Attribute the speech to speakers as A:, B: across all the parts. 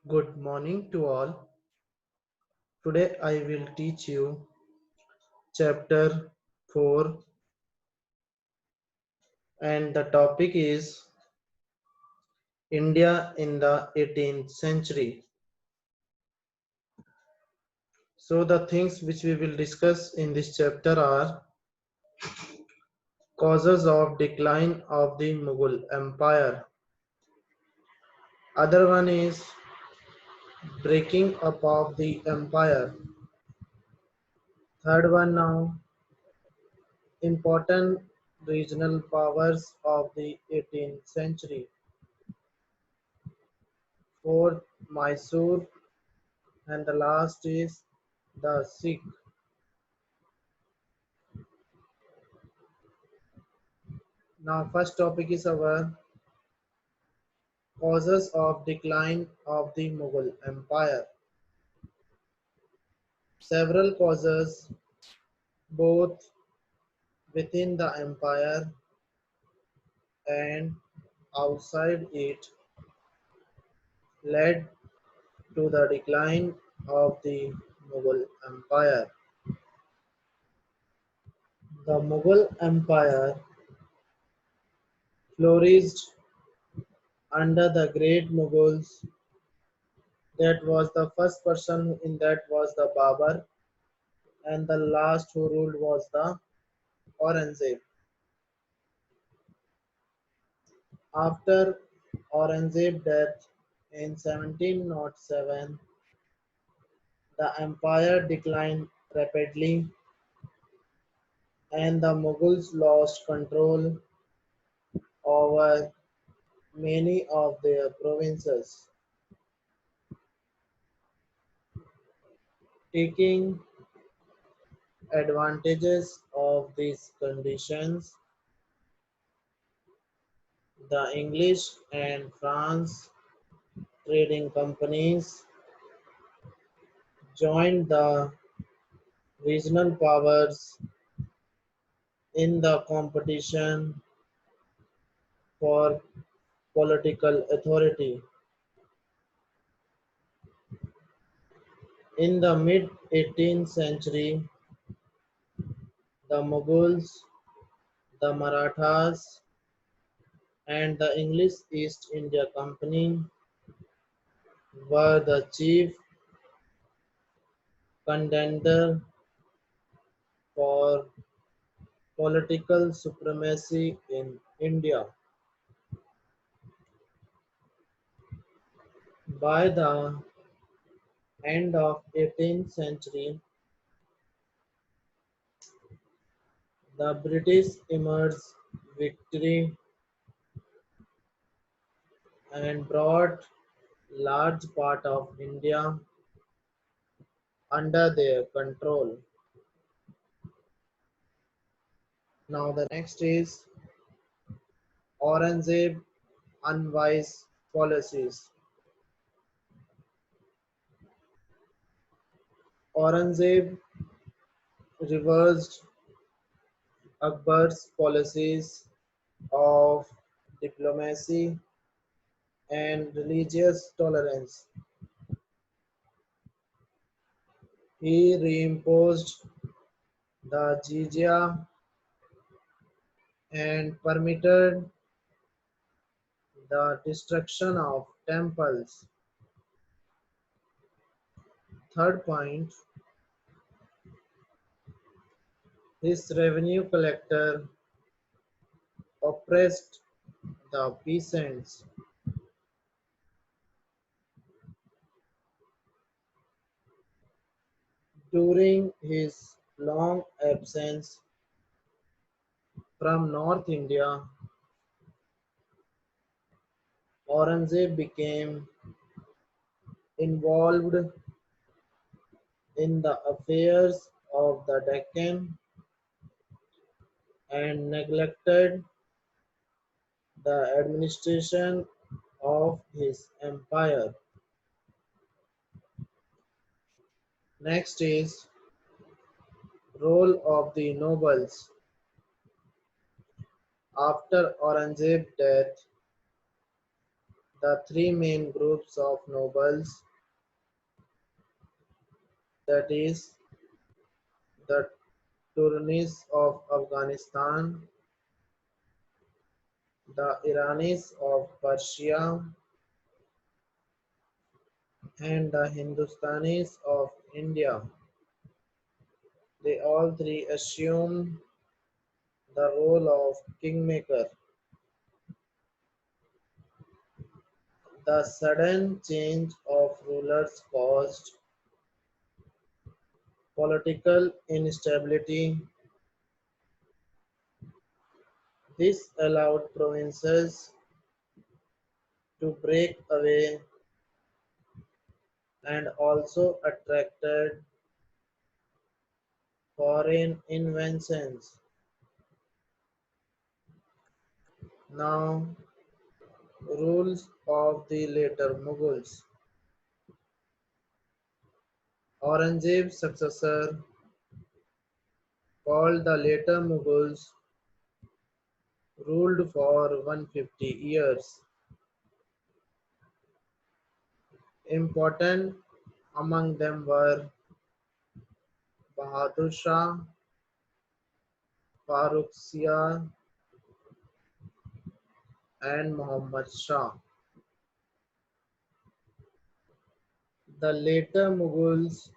A: Good morning to all. Today I will teach you chapter 4 and the topic is India in the 18th century. So the things which we will discuss in this chapter are causes of decline of the Mughal Empire. Other one is breaking up of the empire. Third one now important regional powers of the 18th century. Fourth, Mysore, and the last is the Sikh. Now, first topic is our causes of decline of the Mughal Empire. Several causes, both within the empire and outside it, led to the decline of the Mughal Empire. The Mughal Empire flourished under the great Mughals. That was the first person in that was the Babar, and the last who ruled was the Aurangzeb. After Aurangzeb's death in 1707, the empire declined rapidly and the Mughals lost control over many of their provinces. Taking advantages of these conditions, the English and France trading companies joined the regional powers in the competition for political authority. In the mid-18th century, the Mughals, the Marathas, and the English East India Company were the chief contender for political supremacy in India. By the end of 18th century, the British emerged victory and brought large part of India under their control. Now the next is Aurangzeb unwise policies. Aurangzeb reversed Akbar's policies of diplomacy and religious tolerance. He reimposed the jizya and permitted the destruction of temples. Third point, his revenue collector oppressed the peasants. During his long absence from North India, Aurangzeb became involved in the affairs of the Deccan and neglected the administration of his empire. Next is role of the nobles. After Aurangzeb's death, The three main groups of nobles, that is, the Turnis of Afghanistan, the Iranis of Persia, and the Hindustanis of India, they all three assumed the role of kingmaker. The sudden change of rulers caused political instability. This allowed provinces to break away and also attracted foreign inventions. Now, rules of the later Mughals. Aurangzeb's successor, called the later Mughals, ruled for 150 years. Important among them were Bahadur Shah, Farooq Shah, and Muhammad Shah. The later Mughals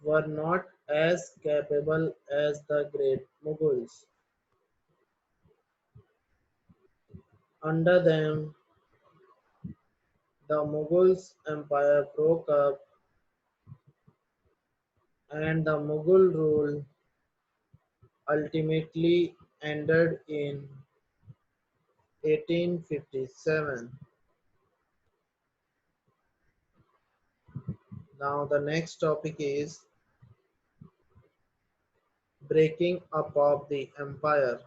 A: were not as capable as the great Mughals. Under them, the Mughals empire broke up and the Mughal rule ultimately ended in 1857. Now the next topic is breaking up of the empire.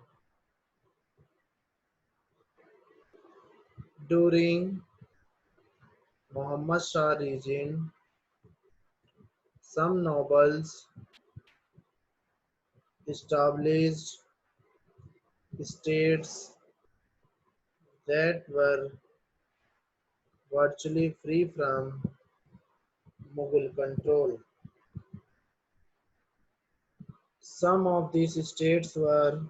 A: During Muhammad Shah regime, some nobles established states that were virtually free from Mughal control. Some of these states were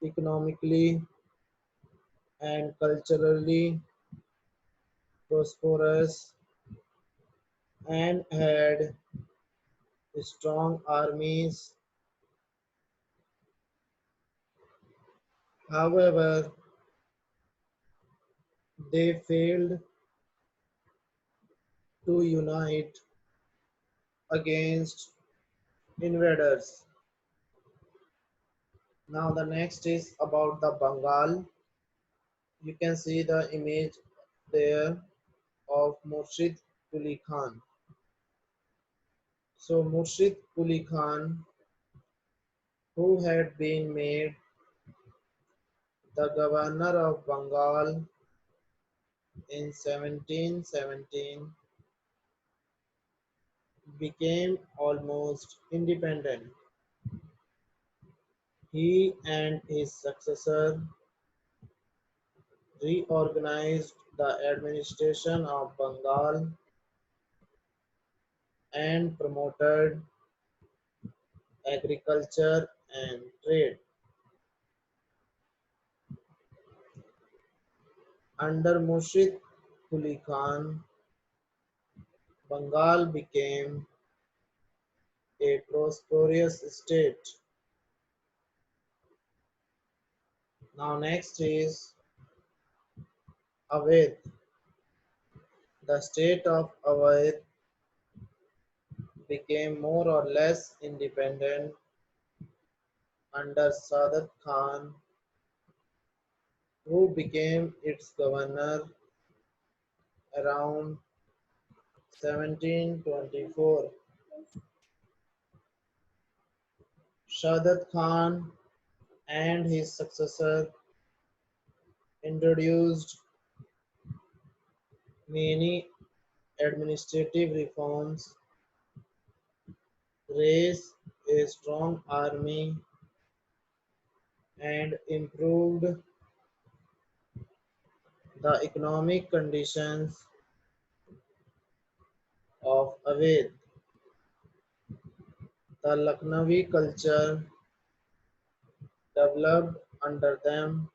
A: economically and culturally prosperous and had strong armies. However, they failed to unite against invaders. Now the next is about the Bengal. You can see the image there of Murshid Quli Khan. So Murshid Quli Khan, who had been made the governor of Bengal in 1717, became almost independent. He and his successor reorganized the administration of Bengal and promoted agriculture and trade. Under Murshid Quli Khan, Bengal became a prosperous state. Now next is Awadh. The state of Awadh became more or less independent under Sadat Khan, who became its governor around 1724. Sadat Khan and his successor introduced many administrative reforms, raised a strong army, and improved The economic conditions of Awadh, the Lucknowi culture developed under them.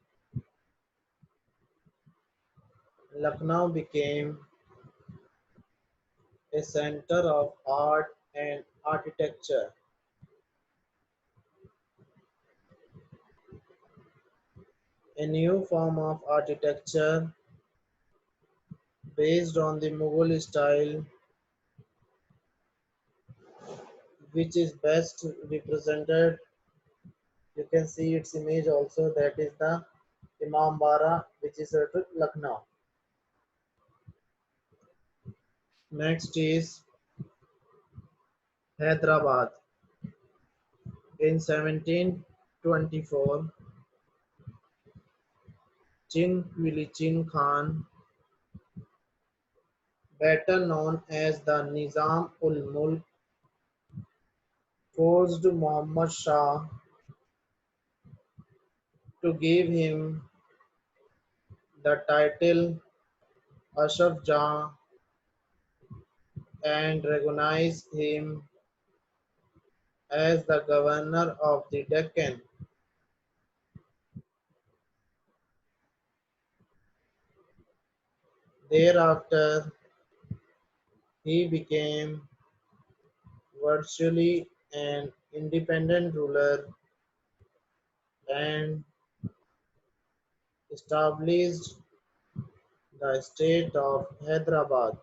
A: Lucknow became a center of art and architecture. A new form of architecture based on the Mughal style, which is best represented. You can see its image also, that is the Imam Bara, which is at Lucknow. Next is Hyderabad. In 1724, Chin Quili Chin Khan, better known as the Nizam ul Mulk, forced Muhammad Shah to give him the title Ashraf Jah and recognize him as the governor of the Deccan. Thereafter, he became virtually an independent ruler and established the state of Hyderabad.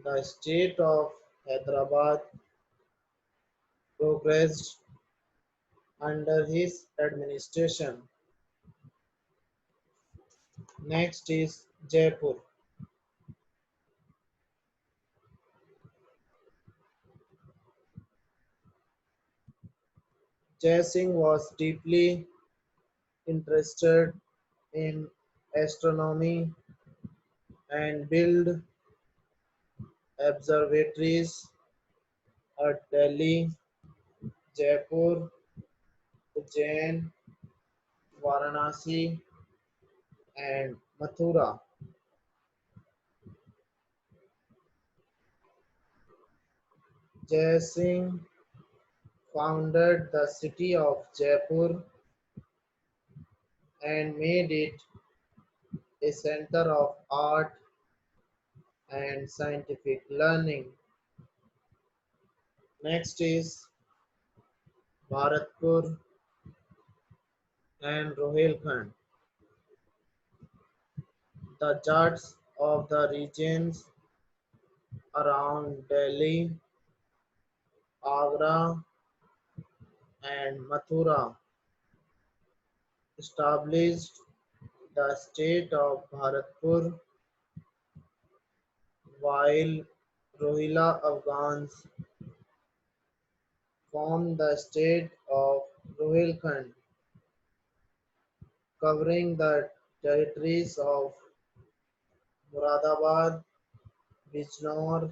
A: The state of Hyderabad progressed under his administration. Next is Jaipur. Jai Singh was deeply interested in astronomy and built observatories at Delhi, Jaipur, Ujjain, Varanasi, and Mathura. Jai Singh founded the city of Jaipur and made it a center of art and scientific learning. Next is Bharatpur and Rohilkhand. The Jats of the regions around Delhi, Agra, and Mathura established the state of Bharatpur, while Rohilla Afghans formed the state of Rohilkhand, covering the territories of Muradabad, Bijnor,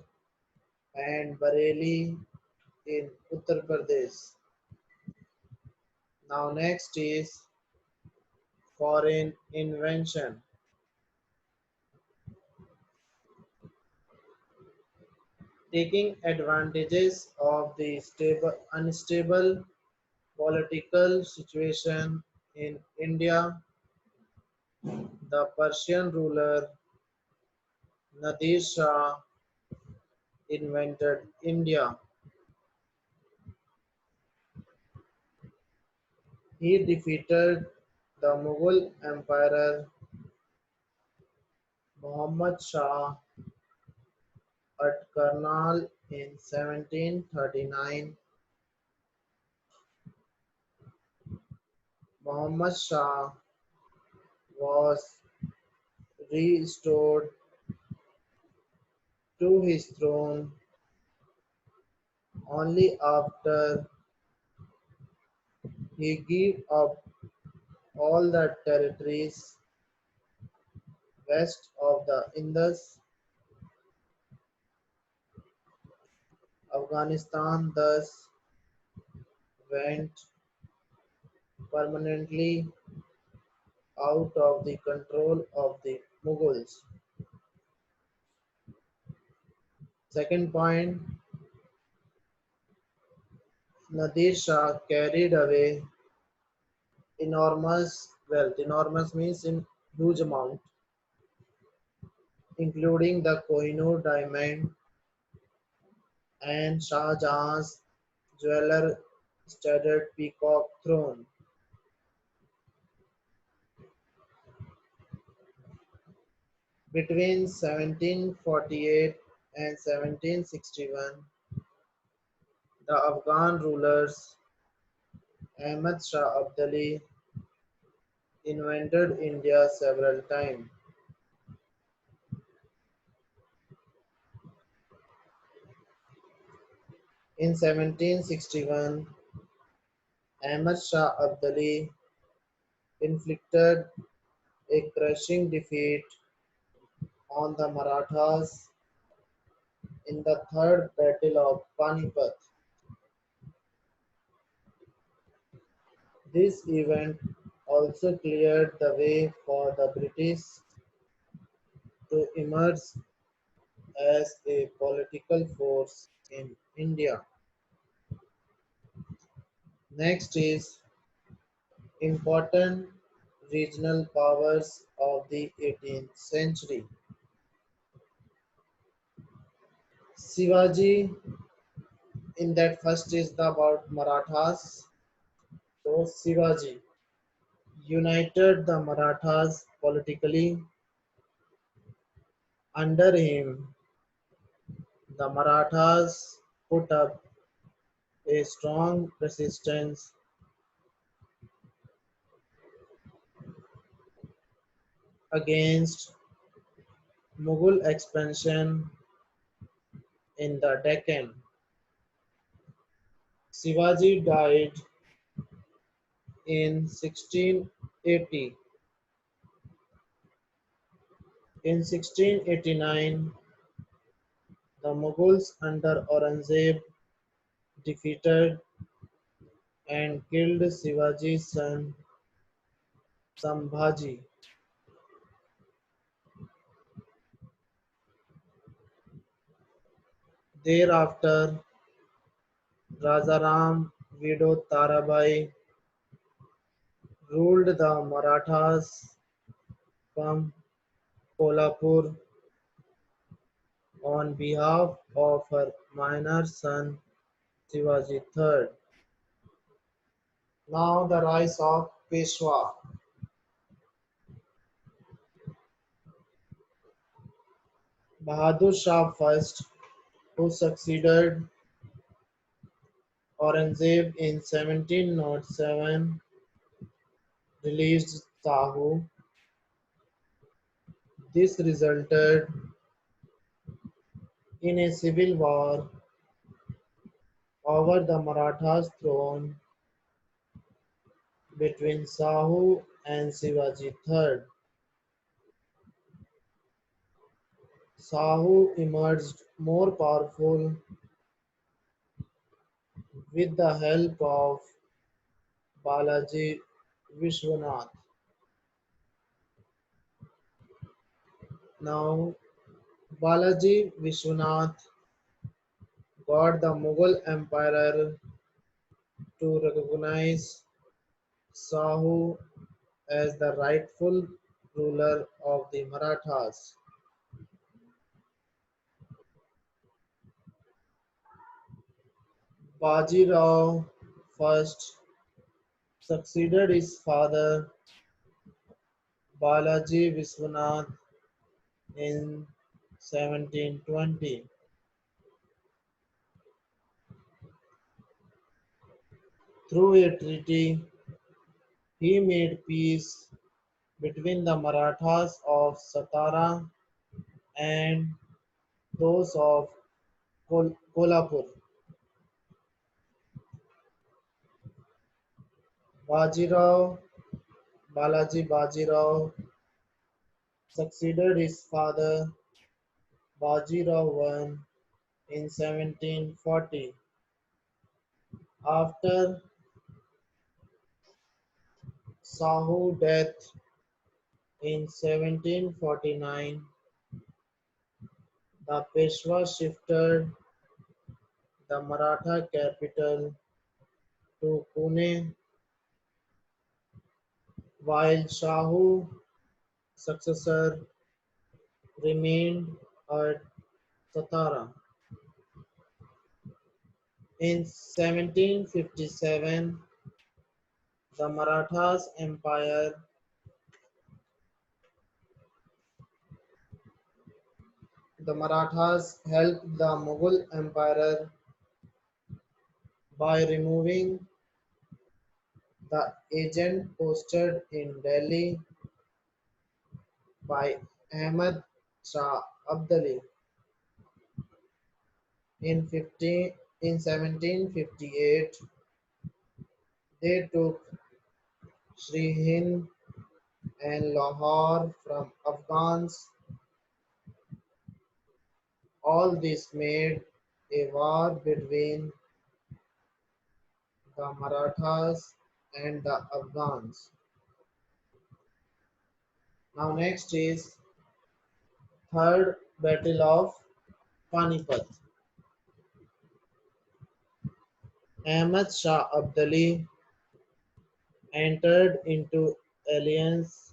A: and Bareilly in Uttar Pradesh. Now next is foreign invention. Taking advantages of the unstable political situation in India, the Persian ruler Nadir Shah invented India. He defeated the Mughal Emperor Muhammad Shah at Karnal in 1739. Muhammad Shah was restored to his throne only after he gave up all the territories west of the Indus. Afghanistan thus went permanently out of the control of the Mughals. Second point, Nadir Shah carried away enormous wealth. Enormous means in huge amount, including the Kohinoor diamond and Shah Jahan's jeweler-studded peacock throne. Between 1748 and 1761, the Afghan rulers Ahmad Shah Abdali invaded India several times. In 1761, Ahmad Shah Abdali inflicted a crushing defeat on the Marathas in the Third Battle of Panipat. This event also cleared the way for the British to emerge as a political force in India. Next is important regional powers of the 18th century. Shivaji, in that first is the about Marathas. So Shivaji united the Marathas politically. Under him, the Marathas put up a strong resistance against Mughal expansion in the Deccan. Shivaji died in 1680. In 1689, the Mughals under Aurangzeb defeated and killed Shivaji's son Sambhaji. Thereafter, Rajaram widow Tarabai ruled the Marathas from Kolhapur on behalf of her minor son Shivaji III. Now the rise of Peshwa. Bahadur Shah I, who succeeded Aurangzeb in 1707, released Sahu. This resulted in a civil war over the Marathas throne between Sahu and Shivaji III. Sahu emerged more powerful with the help of Balaji Vishwanath. Now, Balaji Vishwanath got the Mughal Emperor to recognize Sahu as the rightful ruler of the Marathas. Bajirao first succeeded his father Balaji Vishwanath in 1720. Through a treaty, he made peace between the Marathas of Satara and those of Kolhapur. Bajirao, Balaji Bajirao succeeded his father Bajirao I in 1740. After Sahu's death, In 1749, the Peshwa shifted the Maratha capital to Pune, while Shahu's successor remained at Satara. In 1757, the Marathas helped the Mughal Emperor by removing the agent posted in Delhi by Ahmad Shah Abdali. In 1758, they took Sirhind and Lahore from Afghans. All this made a war between the Marathas and the Afghans. Now next is Third Battle of Panipat. Ahmad Shah Abdali entered into alliance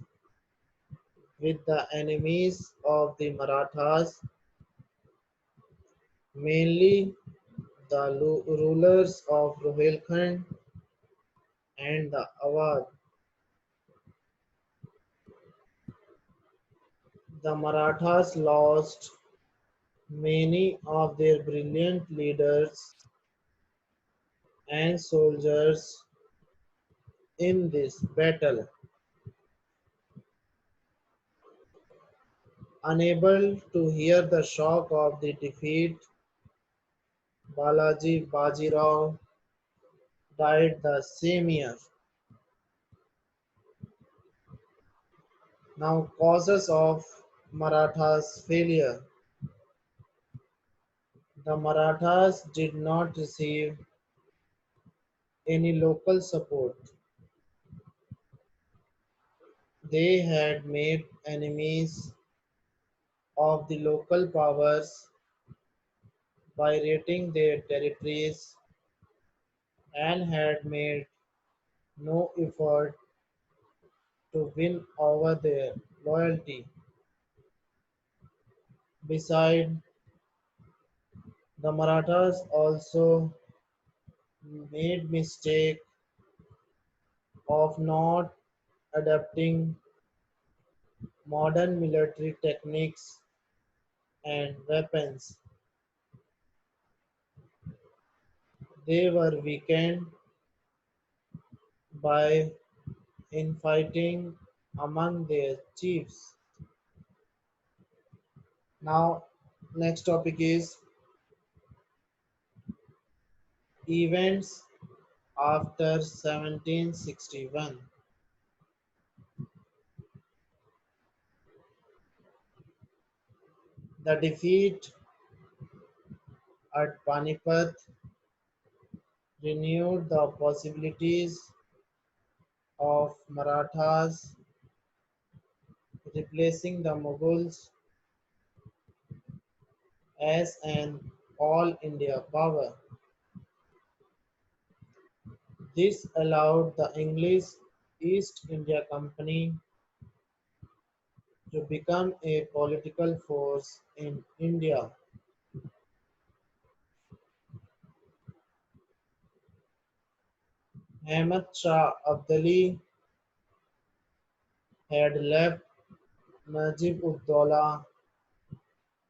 A: with the enemies of the Marathas, mainly the rulers of Rohilkhand and the Awadh. The Marathas lost many of their brilliant leaders and soldiers in this battle. Unable to hear the shock of the defeat, Balaji Bajirao died the same year. Now, causes of Marathas' failure. The Marathas did not receive any local support. They had made enemies of the local powers by raiding their territories and had made no effort to win over their loyalty. Besides, the Marathas also made mistake of not adapting modern military techniques and weapons. They were weakened by infighting among their chiefs. Now, next topic is events after 1761. The defeat at Panipat renewed the possibilities of Marathas replacing the Mughals as an all India power. This allowed the English East India Company to become a political force in India. Ahmad Shah Abdali had left Najib-ud-Dawla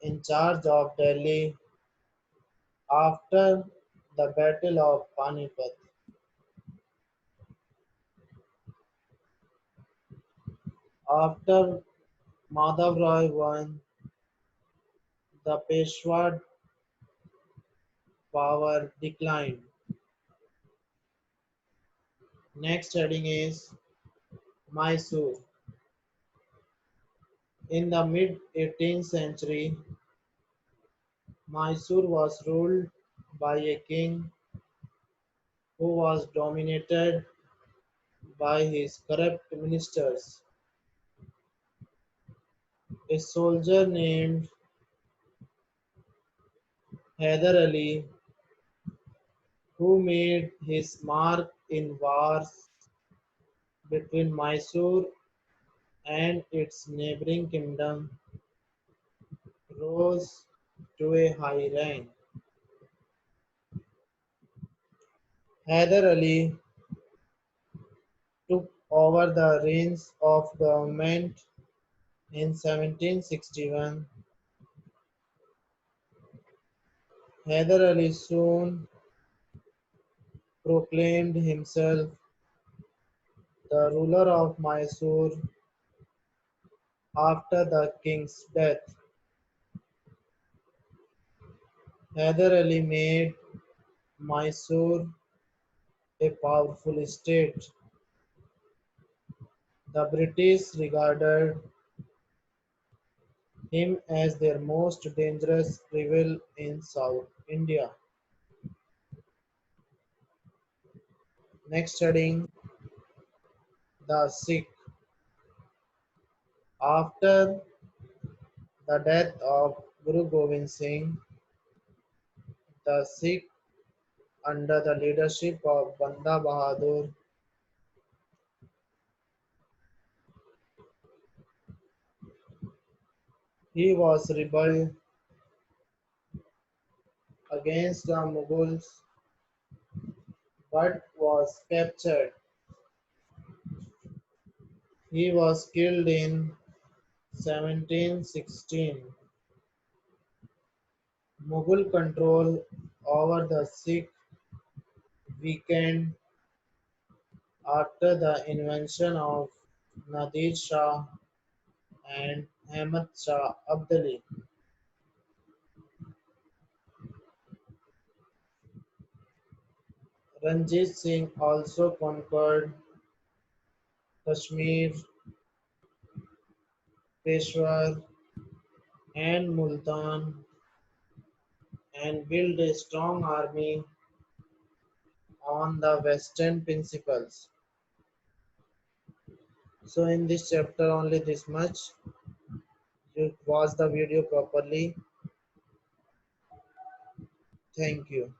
A: in charge of Delhi after the Battle of Panipat. After Madhav Roy won, the Peshwa power declined. Next heading is Mysore. In the mid-18th century, Mysore was ruled by a king who was dominated by his corrupt ministers. A soldier named Hyder Ali, who made his mark in wars between Mysore and its neighboring kingdom, rose to a high rank. Hyder Ali took over the reins of government in 1761. Hyder Ali soon proclaimed himself the ruler of Mysore after the king's death. Hyder Ali made Mysore a powerful state. The British regarded him as their most dangerous rival in South India. Next heading, the Sikh. After the death of Guru Gobind Singh, the Sikh under the leadership of Banda Bahadur, he was rebelled against the Mughals but was captured. He was killed in 1716. Mughal control over the Sikh weakened after the invention of Nadir Shah and Ahmad Shah Abdali. Ranjit Singh also conquered Kashmir, Peshawar, and Multan and built a strong army on the Western principles. So, in this chapter, only this much. You watch the video properly. Thank you.